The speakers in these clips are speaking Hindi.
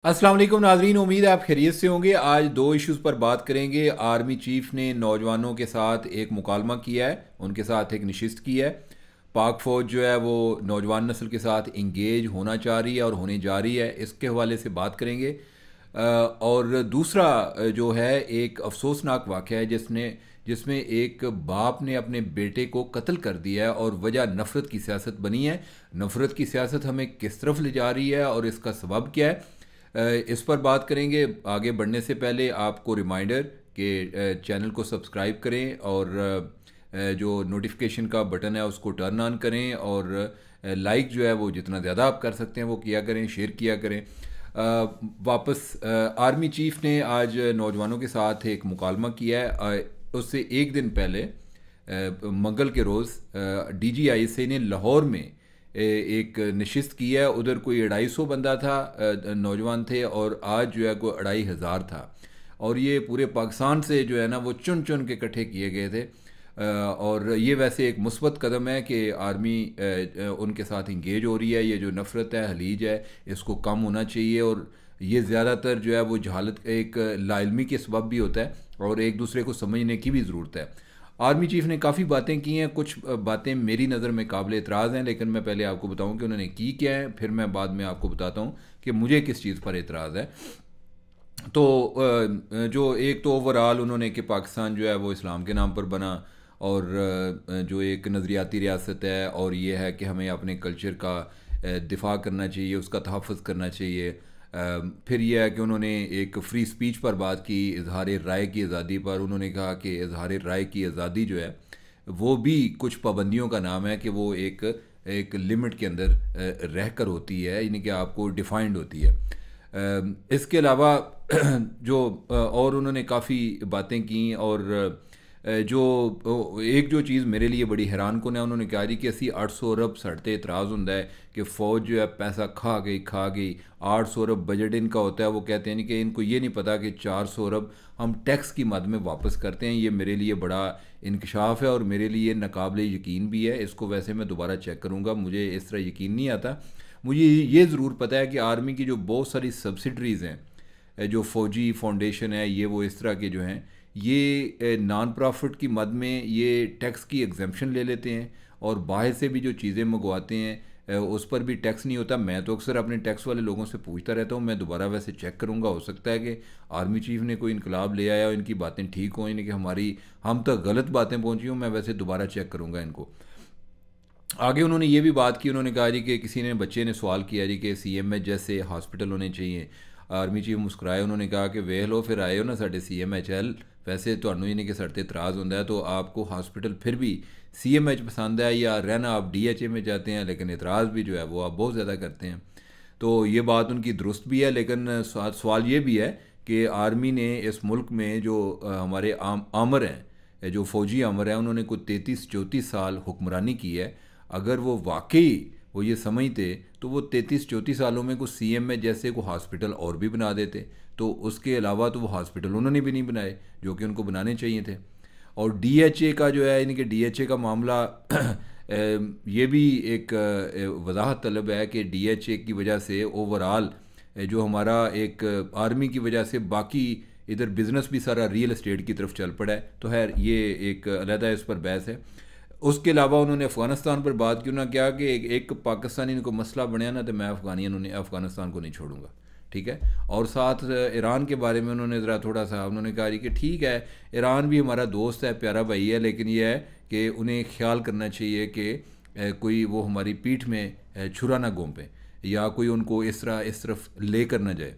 अस्सलाम वालेकुम नाजरीन, उम्मीद है आप खैरियत से होंगे। आज दो इश्यूज़ पर बात करेंगे। आर्मी चीफ ने नौजवानों के साथ एक मुकालमा किया है, उनके साथ एक नशिस्त की है। पाक फ़ौज जो है वो नौजवान नस्ल के साथ इंगेज होना चाह रही है और होने जा रही है, इसके हवाले से बात करेंगे। और दूसरा जो है एक अफसोसनाक वाक़या है जिसमें एक बाप ने अपने बेटे को कत्ल कर दिया है और वजह नफ़रत की सियासत बनी है। नफ़रत की सियासत हमें किस तरफ ले जा रही है और इसका सबब क्या है, इस पर बात करेंगे। आगे बढ़ने से पहले आपको रिमाइंडर कि चैनल को सब्सक्राइब करें और जो नोटिफिकेशन का बटन है उसको टर्न ऑन करें और लाइक जो है वो जितना ज़्यादा आप कर सकते हैं वो किया करें, शेयर किया करें। आर्मी चीफ ने आज नौजवानों के साथ एक मुकालमा किया है। उससे एक दिन पहले मंगल के रोज़ DGISA ने लाहौर में एक नशिस्त की है। उधर कोई 250 बंदा था, नौजवान थे, और आज जो है कोई 2500 था। और ये पूरे पाकिस्तान से जो है ना वो चुन चुन के इकट्ठे किए गए थे। और ये वैसे एक मुस्बत कदम है कि आर्मी उनके साथ इंगेज हो रही है। ये जो नफ़रत है, हलीज है, इसको कम होना चाहिए। और ये ज़्यादातर जो है वो जहालत एक लाइलमी के सबब भी होता है और एक दूसरे को समझने की भी ज़रूरत है। आर्मी चीफ ने काफ़ी बातें की हैं, कुछ बातें मेरी नज़र में काबिल एतराज़ हैं, लेकिन मैं पहले आपको बताऊं कि उन्होंने की क्या है, फिर मैं बाद में आपको बताता हूं कि मुझे किस चीज़ पर एतराज़ है। तो जो एक तो ओवरऑल उन्होंने कि पाकिस्तान जो है वो इस्लाम के नाम पर बना, और जो एक नज़रियाती रियासत है, और ये है कि हमें अपने कल्चर का दिफा करना चाहिए, उसका तहफ़्फ़ुज़ करना चाहिए। फिर यह है कि उन्होंने एक फ्री स्पीच पर बात की, इजहार राय की आज़ादी पर। उन्होंने कहा कि इजहार राय की आज़ादी जो है वो भी कुछ पाबंदियों का नाम है, कि वो एक एक लिमिट के अंदर रह कर होती है, यानी कि आपको डिफाइंड होती है। इसके अलावा जो और उन्होंने काफ़ी बातें की। और जो एक जो चीज़ मेरे लिए बड़ी हैरान कुन है, उन्होंने कहा जी कि असी 800 अरब साढ़े इतराज़ होंदा है कि फ़ौज जो है पैसा खा गई। 800 अरब बजट इनका होता है। वो कहते हैं कि इनको ये नहीं पता कि 400 अरब हम टैक्स की मद में वापस करते हैं। ये मेरे लिए बड़ा इंकशाफ है और मेरे लिए नाकाबिले यकीन भी है। इसको वैसे मैं दोबारा चेक करूँगा, मुझे इस तरह यकीन नहीं आता। मुझे ये ज़रूर पता है कि आर्मी की जो बहुत सारी सब्सिडरीज़ हैं, जो फ़ौजी फाउंडेशन है, ये वो इस तरह के जो हैं, ये नॉन प्रॉफिट की मद में ये टैक्स की एग्जेम्पशन ले लेते हैं और बाहर से भी जो चीज़ें मंगवाते हैं उस पर भी टैक्स नहीं होता। मैं तो अक्सर अपने टैक्स वाले लोगों से पूछता रहता हूँ, मैं दोबारा वैसे चेक करूँगा। हो सकता है कि आर्मी चीफ ने कोई इनकलाब ले आया और इनकी बातें ठीक हों, यानी कि हम तक गलत बातें पहुँची हों। मैं वैसे दोबारा चेक करूँगा इनको। आगे उन्होंने ये भी बात की। उन्होंने कहा जी कि किसी ने बच्चे ने सवाल किया जी कि CMH जैसे हॉस्पिटल होने चाहिए। आर्मी चीफ मुस्कुराए, उन्होंने कहा कि वेख लो फिर आए हो ना साढ़े CMH वैसे तो यानी कि सड़ते इतराज़ होता है, तो आपको हॉस्पिटल फिर भी CMH पसंद है या रहना आप DHA में जाते हैं, लेकिन इतराज़ भी जो है वो आप बहुत ज़्यादा करते हैं। तो ये बात उनकी दुरुस्त भी है, लेकिन सवाल ये भी है कि आर्मी ने इस मुल्क में जो हमारे आमर हैं, जो फ़ौजी आमर हैं, उन्होंने कोई 33-34 साल हुक्मरानी की है। अगर वो वाकई वो ये समझते तो वो 33-34 सालों में कुछ CMH जैसे को हॉस्पिटल और भी बना देते। तो उसके अलावा तो वो हॉस्पिटल उन्होंने भी नहीं बनाए जो कि उनको बनाने चाहिए थे। और DHA का जो है, यानी कि DHA का मामला ये भी एक वजाहत तलब है कि DHA की वजह से ओवरऑल जो हमारा एक आर्मी की वजह से बाकी इधर बिज़नेस भी सारा रियल एस्टेट की तरफ चल पड़ा है। तो खैर ये एक अलहदा इस पर बहस है। उसके अलावा उन्होंने अफ़गानिस्तान पर बात की। उन्होंने क्या कि एक पाकिस्तानी को मसला बनया ना, तो मैं अफ़गानिस्तान को नहीं छोड़ूंगा, ठीक है। और साथ ईरान के बारे में उन्होंने ज़रा थोड़ा सा उन्होंने कहा कि ठीक है, ईरान भी हमारा दोस्त है, प्यारा भाई है, लेकिन यह है कि उन्हें ख्याल करना चाहिए कि कोई वो हमारी पीठ में छुरा ना घोंपे या कोई उनको इस तरफ ले कर ना जाए।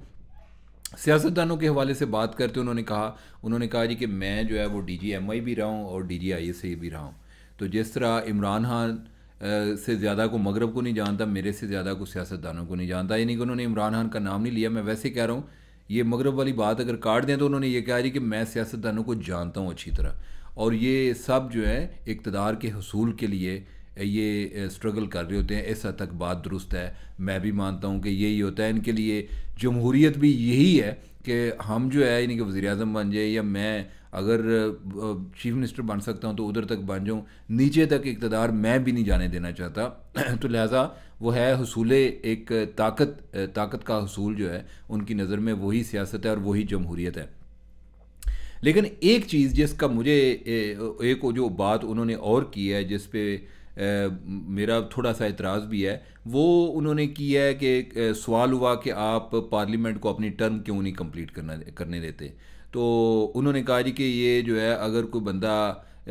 सियासतदानों के हवाले से बात करते उन्होंने कहा जी कि मैं जो है वो DGMI भी रहा हूँ और DGISA भी रहा हूँ। तो जिस तरह इमरान खान से ज़्यादा को मगरब को नहीं जानता, मेरे से ज़्यादा को सियासतदानों को नहीं जानता। यानी कि उन्होंने इमरान खान का नाम नहीं लिया, मैं वैसे कह रहा हूँ। ये मगरब वाली बात अगर काट दें तो उन्होंने ये कहा जी कि मैं सियासतदानों को जानता हूँ अच्छी तरह, और ये सब जो है इक़्तिदार के हसूल के लिए ये स्ट्रगल कर रहे होते हैं। इस हद तक बात दुरुस्त है, मैं भी मानता हूँ कि यही होता है इनके लिए। जमहूरियत भी यही है कि हम जो है यानी कि वज़ीर आज़म बन जाए या मैं अगर चीफ मिनिस्टर बन सकता हूँ तो उधर तक बन जाऊँ, नीचे तक इक़्तिदार मैं भी नहीं जाने देना चाहता। तो लिहाजा वो है हुसूल एक ताकत का हुसूल जो है उनकी नज़र में वही सियासत है और वही जमहूरियत है। लेकिन एक चीज़ जिसका मुझे एक जो बात उन्होंने और की है जिस पे मेरा थोड़ा सा एतराज़ भी है, वो उन्होंने किया है कि सवाल हुआ कि आप पार्लियामेंट को अपनी टर्म क्यों नहीं कंप्लीट करने देते। तो उन्होंने कहा जी कि ये जो है अगर कोई बंदा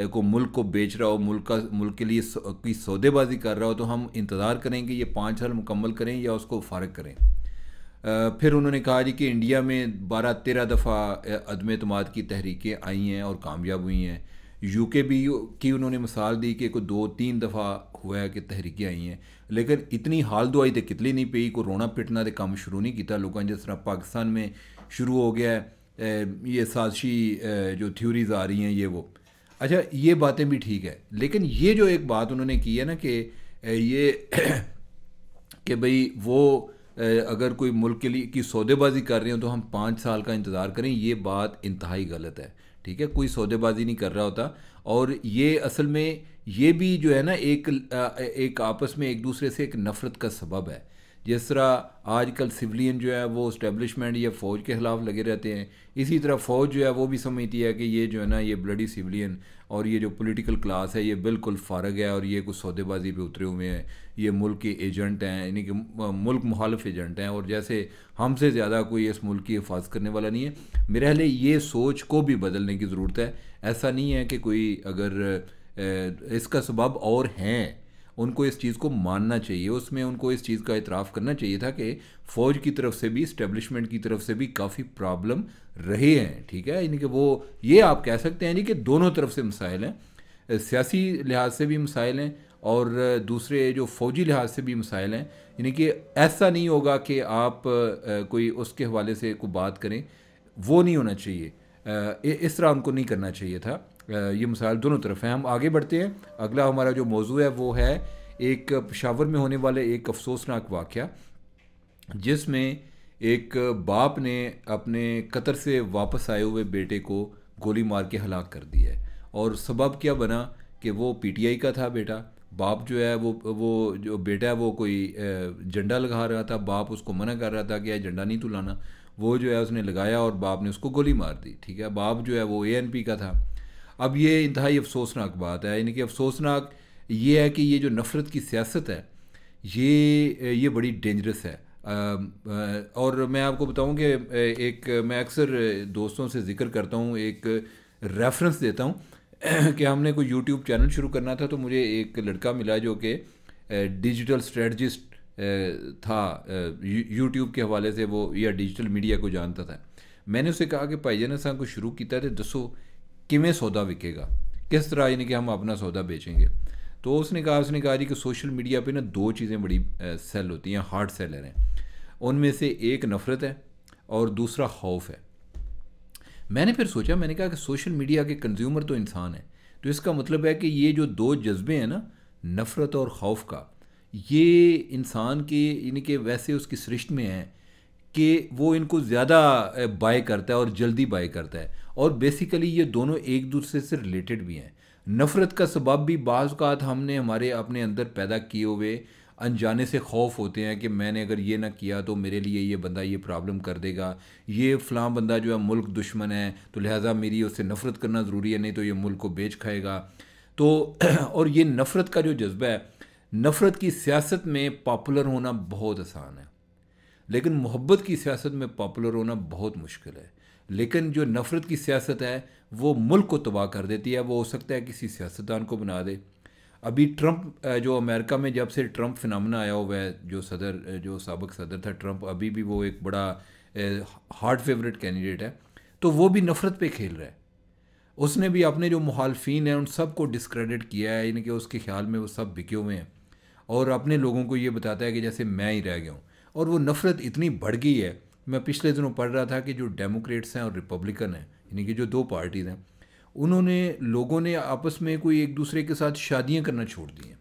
को मुल्क को बेच रहा हो, मुल्क के लिए कोई सौदेबाजी कर रहा हो, तो हम इंतज़ार करेंगे ये 5 साल मुकम्मल करें या उसको फ़ारिग करें। फिर उन्होंने कहा जी कि इंडिया में 12-13 दफ़ा अदम एतमाद की तहरीकें आई हैं और कामयाब हुई हैं। यूके भी की उन्होंने मिसाल दी कि कोई 2-3 दफ़ा हुआ है कि तहरीकें आई हैं, लेकिन इतनी हाल दुआई तो कितली नहीं पई, को रोना पिटना तो काम शुरू नहीं किया लोगों जिस तरह पाकिस्तान में शुरू हो गया है। ये साजिशी जो थ्योरीज आ रही हैं ये वो, अच्छा ये बातें भी ठीक है, लेकिन ये जो एक बात उन्होंने की है ना कि ये कि भाई वो अगर कोई मुल्क के लिए की सौदेबाजी कर रहे हो तो हम 5 साल का इंतज़ार करें, ये बात इंतहाई गलत है। ठीक है, कोई सौदेबाजी नहीं कर रहा होता, और ये असल में ये भी जो है ना एक आपस में एक दूसरे से एक नफ़रत का सबब है। जिस तरह आजकल सिविलियन जो है वो इस्टेब्लिशमेंट या फ़ौज के ख़िलाफ़ लगे रहते हैं, इसी तरह फ़ौज जो है वो भी समझती है कि ये जो है ना ये ब्लडी सिविलियन और ये जो पॉलिटिकल क्लास है ये बिल्कुल फ़ारग है और ये कुछ सौदेबाजी पे उतरे हुए हैं, ये मुल्क के एजेंट हैं, यानी कि मुल्क मुखालिफ एजेंट हैं, और जैसे हमसे ज़्यादा कोई इस मुल्क की हिफाजत करने वाला नहीं है। मेरे ख्याल ये सोच को भी बदलने की ज़रूरत है। ऐसा नहीं है कि कोई अगर इसका सबब और हैं, उनको इस चीज़ को मानना चाहिए, उसमें उनको इस चीज़ का इतराफ़ करना चाहिए था कि फ़ौज की तरफ से भी इस्टेब्लिशमेंट की तरफ से भी काफ़ी प्रॉब्लम रहे हैं। ठीक है, यानी कि वो ये आप कह सकते हैं जी कि दोनों तरफ से मसाइल हैं, सियासी लिहाज से भी मसाइल हैं और दूसरे जो फ़ौजी लिहाज से भी मसाइल हैं। यानी कि ऐसा नहीं होगा कि आप कोई उसके हवाले से कोई बात करें, वो नहीं होना चाहिए, इस तरह उनको नहीं करना चाहिए था। ये मसाइल दोनों तरफ हैं। हम आगे बढ़ते हैं। अगला हमारा जो मौजू है वो है एक पेशावर में होने वाले एक अफसोसनाक वाक़या, जिसमें एक बाप ने अपने कतर से वापस आए हुए बेटे को गोली मार के हलाक कर दिया है। और सबब क्या बना कि वो पीटीआई का था बेटा, बाप जो है वो जो बेटा है वो कोई झंडा लगा रहा था, बाप उसको मना कर रहा था कि यह झंडा नहीं तू लाना, वो जो है उसने लगाया और बाप ने उसको गोली मार दी। ठीक है, बाप जो है वो एएनपी का था। अब ये इंतहाई अफसोसनाक बात है, यानी कि अफसोसनाक ये है कि ये जो नफ़रत की सियासत है ये बड़ी डेंजरस है। और मैं आपको बताऊं कि मैं अक्सर दोस्तों से ज़िक्र करता हूं, एक रेफरेंस देता हूं कि हमने कोई यूट्यूब चैनल शुरू करना था, तो मुझे एक लड़का मिला जो कि डिजिटल स्ट्रेटजिस्ट था, यूट्यूब के हवाले से वो या डिजिटल मीडिया को जानता था। मैंने उससे कहा कि भाईजान असां को शुरू किया तो दसो किमें सौदा विकेगा, किस तरह यानी कि हम अपना सौदा बेचेंगे। तो उसने कहा जी कि सोशल मीडिया पे ना 2 चीज़ें बड़ी सेल होती हैं, हार्ड सेलर हैं। उनमें से एक नफ़रत है और दूसरा खौफ है। मैंने फिर सोचा, मैंने कहा कि सोशल मीडिया के कंज्यूमर तो इंसान है, तो इसका मतलब है कि ये जो 2 जज्बे हैं ना, नफ़रत और खौफ का, ये इंसान के यानी कि वैसे उसकी सृष्टि में है कि वो इनको ज़्यादा बाय करता है और जल्दी बाय करता है, और बेसिकली ये दोनों एक दूसरे से रिलेटेड भी हैं। नफ़रत का सबब भी बाज़ औक़ात हमने हमारे अपने अंदर पैदा किए हुए अनजाने से खौफ होते हैं कि मैंने अगर ये ना किया तो मेरे लिए ये बंदा ये प्रॉब्लम कर देगा, ये फ़लाँ बंदा जो है मुल्क दुश्मन है, तो लिहाजा मेरी उससे नफ़रत करना ज़रूरी है, नहीं तो ये मुल्क को बेच खाएगा। तो और ये नफ़रत का जो जज्बा है, नफ़रत की सियासत में पॉपुलर होना बहुत आसान है, लेकिन मोहब्बत की सियासत में पॉपुलर होना बहुत मुश्किल है। लेकिन जो नफ़रत की सियासत है वो मुल्क को तबाह कर देती है, वो हो सकता है किसी सियासतदान को बना दे। अभी ट्रंप जो अमेरिका में जब से ट्रंप फिनोमेना आया हुआ है, जो साबिक़ सदर था ट्रंप, अभी भी वो एक बड़ा हार्ड फेवरेट कैंडिडेट है, तो वो भी नफ़रत पे खेल रहा है। उसने भी अपने जो मुखालफिन हैं उन सब को डिस्क्रेडिट किया है, यानी कि उसके ख्याल में वो सब बिके हुए हैं, और अपने लोगों को ये बताता है कि जैसे मैं ही रह गया हूँ। और वो नफ़रत इतनी बढ़ गई है, मैं पिछले दिनों पढ़ रहा था कि जो डेमोक्रेट्स हैं और रिपब्लिकन हैं, यानी कि जो 2 पार्टीज़ हैं, उन्होंने लोगों ने आपस में कोई एक दूसरे के साथ शादियां करना छोड़ दी हैं।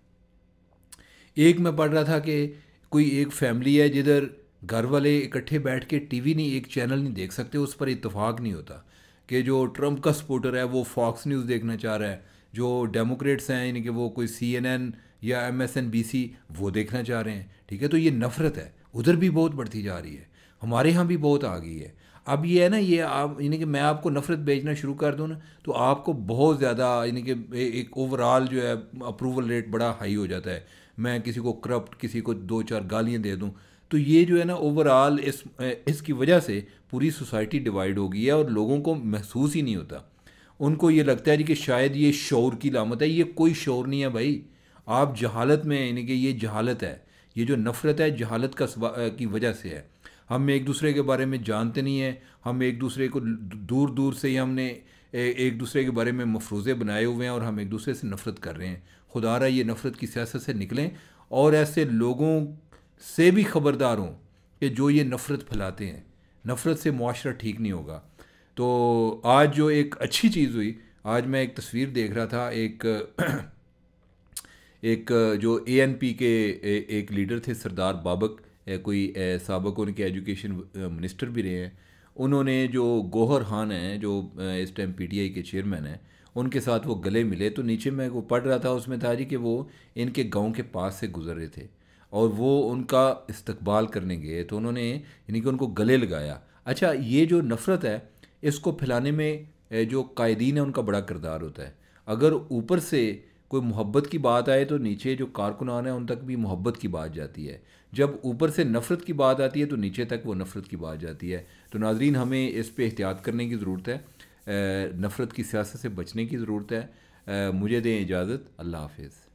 एक मैं पढ़ रहा था कि कोई एक फैमिली है जिधर घर वाले इकट्ठे बैठ के टीवी नहीं, एक चैनल नहीं देख सकते, उस पर इत्तेफाक नहीं होता कि जो ट्रंप का सपोर्टर है वो फॉक्स न्यूज़ देखना चाह रहा है, जो डेमोक्रेट्स हैं यानी कि वो कोई CNN या MSNBC वो देखना चाह रहे हैं। ठीक है, तो ये नफ़रत है उधर भी बहुत बढ़ती जा रही है, हमारे यहाँ भी बहुत आ गई है। अब ये है ना, ये आप यानी कि मैं आपको नफ़रत भेजना शुरू कर दूँ ना तो आपको बहुत ज़्यादा यानी कि एक ओवरऑल जो है अप्रूवल रेट बड़ा हाई हो जाता है। मैं किसी को करप्ट, किसी को 2-4 गालियाँ दे दूँ तो ये जो है ना ओवरऑल इसकी वजह से पूरी सोसाइटी डिवाइड हो गई है और लोगों को महसूस ही नहीं होता। उनको ये लगता है जी कि शायद ये शौर की लामत है। ये कोई शौर नहीं है भाई, आप जहालत में, यानी कि ये जहालत है। ये जो नफ़रत है जहालत की वजह से है। हम एक दूसरे के बारे में जानते नहीं हैं, हम एक दूसरे को दूर दूर से ही हमने एक दूसरे के बारे में मफरूज़े बनाए हुए हैं और हम एक दूसरे से नफ़रत कर रहे हैं। खुदारा ये नफ़रत की सियासत से निकलें और ऐसे लोगों से भी ख़बरदार हों कि जो ये नफ़रत फैलाते हैं। नफ़रत से मुआशरा ठीक नहीं होगा। तो आज जो एक अच्छी चीज़ हुई, आज मैं एक तस्वीर देख रहा था, एक जो ANP के एक लीडर थे सरदार बाबक, कोई साबक उनके एजुकेशन मिनिस्टर भी रहे हैं। उन्होंने जो गौहर खान हैं जो इस टाइम PTI के चेयरमैन हैं, उनके साथ वो गले मिले। तो नीचे मैं वो पढ़ रहा था, उसमें था जी कि वो इनके गांव के पास से गुजर रहे थे और वो उनका इस्तकबाल करने गए तो उन्होंने यानी कि उनको गले लगाया। अच्छा, ये जो नफ़रत है इसको फैलाने में जो कायदीन है उनका बड़ा किरदार होता है। अगर ऊपर से कोई मोहब्बत की बात आए तो नीचे जो कारकुनान है उन तक भी मोहब्बत की बात जाती है। जब ऊपर से नफ़रत की बात आती है तो नीचे तक वो नफ़रत की बात जाती है। तो नाज़रीन, हमें इस पे एहतियात करने की ज़रूरत है, नफ़रत की सियासत से बचने की ज़रूरत है। मुझे दें इजाज़त, अल्लाह हाफ़िज़।